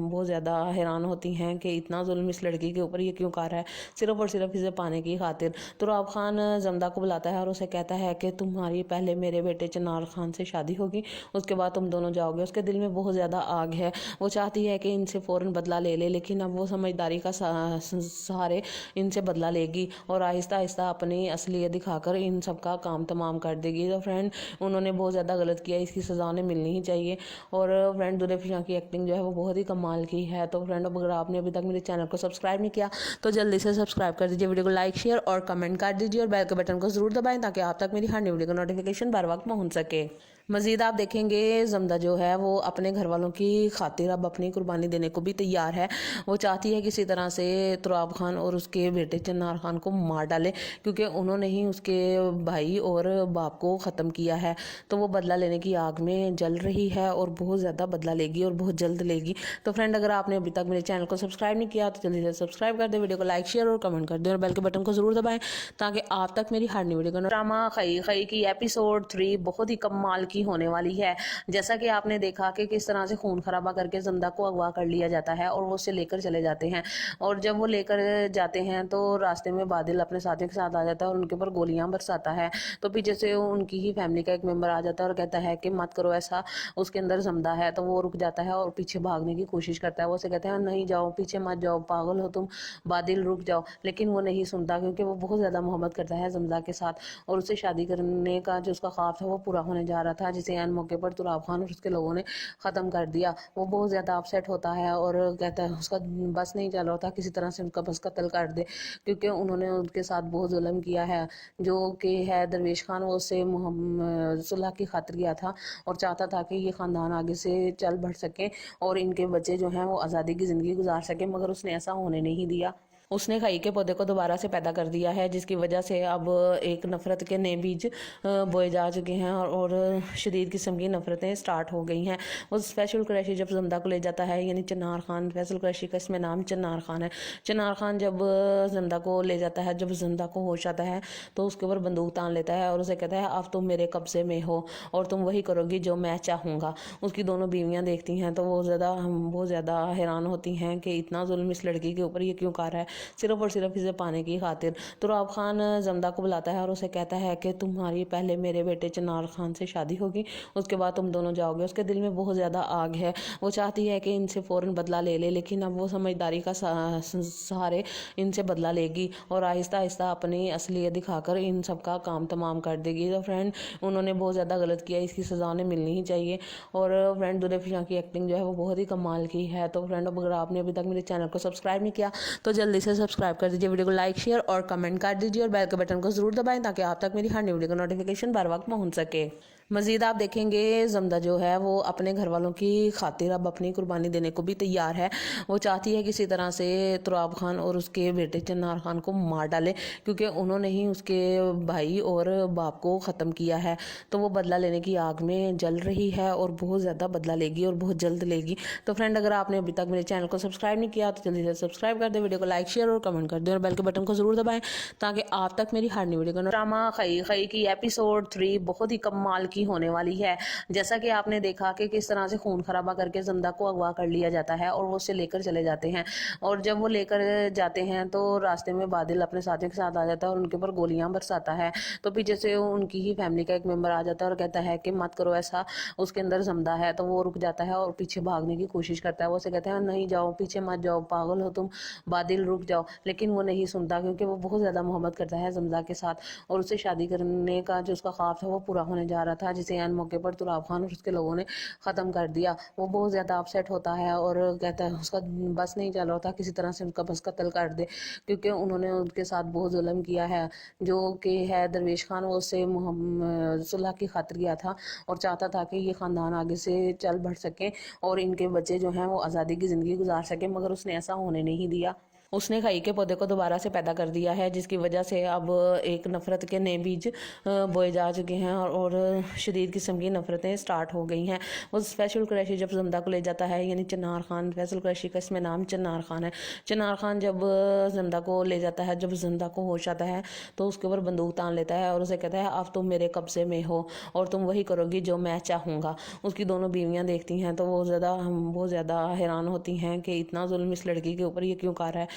B: بہت زیادہ حیران ہوتی ہیں کہ اتنا ظلم اس لڑکی کے اوپر یہ کیوں کر رہا ہے، صرف اور صرف اسے پانے کی خاطر۔ تراب خان زمدہ کو بلاتا ہے اور اسے کہتا ہے کہ تمہاری پہلے میرے بیٹے چنار خان سے شادی ہوگی، اس کے بعد تم دونوں جاؤ گے۔ اس کے دل میں بہت زیادہ آگ ہے، وہ چاہتی ہے کہ ان سے فوراً بدلہ لے لے، لیکن اب وہ سمجھداری کا سہارے ان سے بدلہ لے گی اور آہستہ آہستہ اپنی اصلیت دکھا کر ان سب کا کام تمام کر دے گی۔ تو فرینڈ انہوں نے بہت زیادہ غلط کیا، اس کی سزا انہیں ملنی ہی چاہیے۔ اور فرینڈ دودھ فشاں کی ایکٹنگ جو ہے وہ بہت ہی کمال کی ہے۔ تو فرینڈ اگر آپ نے ابھی تک میرے چینل کو سبسکرائب نہیں کیا تو جلدی سے سبسکرائب کر دیجیے، ویڈیو کو لائک شیئر اور کمنٹ کر دیجیے اور بیل کے بٹن کو ضرور دبائیں تاکہ آپ تک میری ہر نئی ویڈیو کا نوٹیفیکیشن بر وقت پہنچ سکے۔ مزید آپ دیکھیں گے زمدہ جو ہے وہ اپنے گھر والوں کی خاطر اب اپنی قربانی دینے کو بھی تیار ہے۔ وہ چاہتی ہے کسی طرح سے تراب خان اور اس کے بیٹے چنار خان کو مار ڈالے، کیونکہ انہوں نے ہی اس کے بھائی اور باپ کو ختم کیا ہے۔ تو وہ بدلہ لینے کی آگ میں جل رہی ہے اور بہت زیادہ بدلہ لے گی اور بہت جلد لے گی۔ تو فرینڈ اگر آپ نے ابھی تک میرے چینل کو سبسکرائب نہیں کیا تو جلدی سے سبسکرائب کر دیں، ویڈیو کو لائک شیئر اور کمنٹ کر دیں اور بیل کے بٹن کو ضرور دبائیں تاکہ آپ تک میری ہر نئی ویڈیو کا ڈرامہ خئی خئی کی ایپیسوڈ 3 بہت ہی کمال کی ہونے والی ہے۔ جیسا کہ آپ نے دیکھا کہ کس طرح سے خون خرابہ کر کے زندہ کو اغوا کر لیا جاتا ہے اور وہ اسے لے کر چلے جاتے ہیں، اور جب وہ لے کر جاتے ہیں تو راستے میں بادل اپنے ساتھیوں کے ساتھ آ جاتا ہے اور ان کے اوپر گولیاں برساتا ہے۔ تو پیچھے سے ان کی ہی فیملی کا ایک ممبر آ جاتا ہے اور کہتا ہے کہ مت کرو ایسا، اس کے اندر زمدہ ہے۔ تو وہ رک جاتا ہے اور پیچھے بھاگنے کی کوشش کرتا ہے، وہ اسے کہتے ہیں نہیں جاؤ، پیچھے مت جاؤ، پاگل ہو تم، بادل رک جاؤ، لیکن وہ نہیں سنتا کیونکہ وہ بہت زیادہ محبت کرتا ہے زمدہ کے ساتھ اور اسے شادی کرنے کا جو اس کا خواب تھا وہ پورا ہونے جا رہا تھا، جسے عین موقع پر تراب خان اور اس کے لوگوں نے ختم کر دیا۔ وہ بہت زیادہ اپسیٹ ہوتا ہے اور کہتا ہے اس کا بس نہیں چل رہا تھا کسی طرح سے ان کا بس قتل کر دے، کیونکہ انہوں نے ان کے ساتھ بہت ظلم کیا ہے۔ جو کہ ہے درویش خان، وہ اسے صلح کی خاطر کیا تھا اور چاہتا تھا کہ یہ خاندان آگے سے چل بڑھ سکے اور ان کے بچے جو ہیں وہ آزادی کی زندگی گزار سکے، مگر اس نے ایسا ہونے نہیں دیا۔ اس نے کھئی کے پودے کو دوبارہ سے پیدا کر دیا ہے، جس کی وجہ سے اب ایک نفرت کے نئے بیج بوئے جا چکے ہیں اور شدید قسم کی نفرتیں سٹارٹ ہو گئی ہیں۔ وہ اسپیشل قریشی جب زمدہ کو لے جاتا ہے، یعنی چنار خان، فیصل قریشی کا اس میں نام چنار خان ہے۔ چنار خان جب زمدہ کو لے جاتا ہے، جب زمدہ کو ہوش آتا ہے تو اس کے اوپر بندوق تان لیتا ہے اور اسے کہتا ہے اب تم میرے قبضے میں ہو اور تم وہی کرو گی جو میں چاہوں گا۔ اس کی دونوں بیویاں دیکھتی ہیں تو وہ بہت زیادہ حیران ہوتی ہیں کہ اتنا ظلم اس لڑکی کے اوپر یہ کیوں کر رہا ہے، صرف اور صرف اسے پانے کی خاطر۔ تراب خان زمدہ کو بلاتا ہے اور اسے کہتا ہے کہ تمہاری پہلے میرے بیٹے چنار خان سے شادی ہوگی، اس کے بعد تم دونوں جاؤ گے۔ اس کے دل میں بہت زیادہ آگ ہے، وہ چاہتی ہے کہ ان سے فوراً بدلہ لے لے، لیکن اب وہ سمجھداری کا سہارے ان سے بدلہ لے گی اور آہستہ آہستہ اپنی اصلیت دکھا کر ان سب کا کام تمام کر دے گی۔ تو فرینڈ انہوں نے بہت زیادہ غلط کیا، اس کی سزا انہیں ملنی ہی چاہیے۔ اور فرینڈ دودھ فشاں کی ایکٹنگ جو ہے وہ بہت ہی کمال کی ہے۔ تو فرینڈ اگر آپ نے ابھی تک میرے چینل کو سبسکرائب نہیں کیا تو جلدی سے سبسکرائب کر دیجیے، ویڈیو کو لائک شیئر اور کمنٹ کر دیجیے اور بیل کے بٹن کو ضرور دبائیں تاکہ آپ تک میری ہر نئی ویڈیو کا نوٹیفیکیشن بر وقت پہنچ سکے۔ مزید آپ دیکھیں گے زمدہ جو ہے وہ اپنے گھر والوں کی خاطر اب اپنی قربانی دینے کو بھی تیار ہے۔ وہ چاہتی ہے کسی طرح سے تراب خان اور اس کے بیٹے چنار خان کو مار ڈالے، کیونکہ انہوں نے ہی اس کے بھائی اور باپ کو ختم کیا ہے۔ تو وہ بدلہ لینے کی آگ میں جل رہی ہے اور بہت زیادہ بدلہ لے گی اور بہت جلد لے گی۔ تو فرینڈ اگر آپ نے ابھی تک میرے چینل کو سبسکرائب نہیں کیا تو جلدی سے سبسکرائب کر دیں، ویڈیو کو لائک شیئر اور کمنٹ کر دیں اور بیل کے بٹن کو ضرور دبائیں تاکہ آپ تک میری ہر نئی ویڈیو کا ڈرامہ خئی خئی کی ایپیسوڈ 3 بہت ہی کمال کی ہونے والی ہے۔ جیسا کہ آپ نے دیکھا کہ کس طرح سے خون خرابہ کر کے زندہ کو اغوا کر لیا جاتا ہے اور وہ اسے لے کر چلے جاتے ہیں، اور جب وہ لے کر جاتے ہیں تو راستے میں بادل اپنے ساتھیوں کے ساتھ آ جاتا ہے اور ان کے اوپر گولیاں برساتا ہے۔ تو پیچھے سے ان کی ہی فیملی کا ایک ممبر آ جاتا ہے اور کہتا ہے کہ مت کرو ایسا، اس کے اندر زمدہ ہے۔ تو وہ رک جاتا ہے اور پیچھے بھاگنے کی کوشش کرتا ہے، وہ اسے کہتے ہیں نہیں جاؤ، پیچھے مت جاؤ، پاگل ہو تم، بادل رک جاؤ، لیکن وہ نہیں سنتا کیونکہ وہ بہت زیادہ محبت کرتا ہے زمدہ کے ساتھ اور اسے شادی کرنے کا جو اس کا خواب تھا وہ پورا ہونے جا رہا تھا، جسے عین موقع پر تراب خان اور اس کے لوگوں نے ختم کر دیا۔ وہ بہت زیادہ اپسیٹ ہوتا ہے اور کہتا ہے اس کا بس نہیں چل رہا تھا کسی طرح سے ان کا بس قتل کر دے، کیونکہ انہوں نے ان کے ساتھ بہت ظلم کیا ہے۔ جو کہ ہے درویش خان، وہ اسے صلح کی خاطر کیا تھا اور چاہتا تھا کہ یہ خاندان آگے سے چل بڑھ سکے اور ان کے بچے جو ہیں وہ آزادی کی زندگی گزار سکے، مگر اس نے ایسا ہونے نہیں دیا۔ اس نے کھئی کے پودے کو دوبارہ سے پیدا کر دیا ہے، جس کی وجہ سے اب ایک نفرت کے نئے بیج بوئے جا چکے ہیں اور شدید قسم کی نفرتیں سٹارٹ ہو گئی ہیں۔ وہ اسپیشل قریشی جب زمدہ کو لے جاتا ہے، یعنی چنار خان، فیصل قریشی کا اس میں نام چنار خان ہے۔ چنار خان جب زمدہ کو لے جاتا ہے، جب زمدہ کو ہوش آتا ہے تو اس کے اوپر بندوق تان لیتا ہے اور اسے کہتا ہے اب تم میرے قبضے میں ہو اور تم وہی کرو گی جو میں چاہوں گا۔ اس کی دونوں بیویاں دیکھتی ہیں تو وہ بہت زیادہ حیران ہوتی ہیں کہ اتنا ظلم اس لڑکی کے اوپر یہ کیوں کر رہا ہے،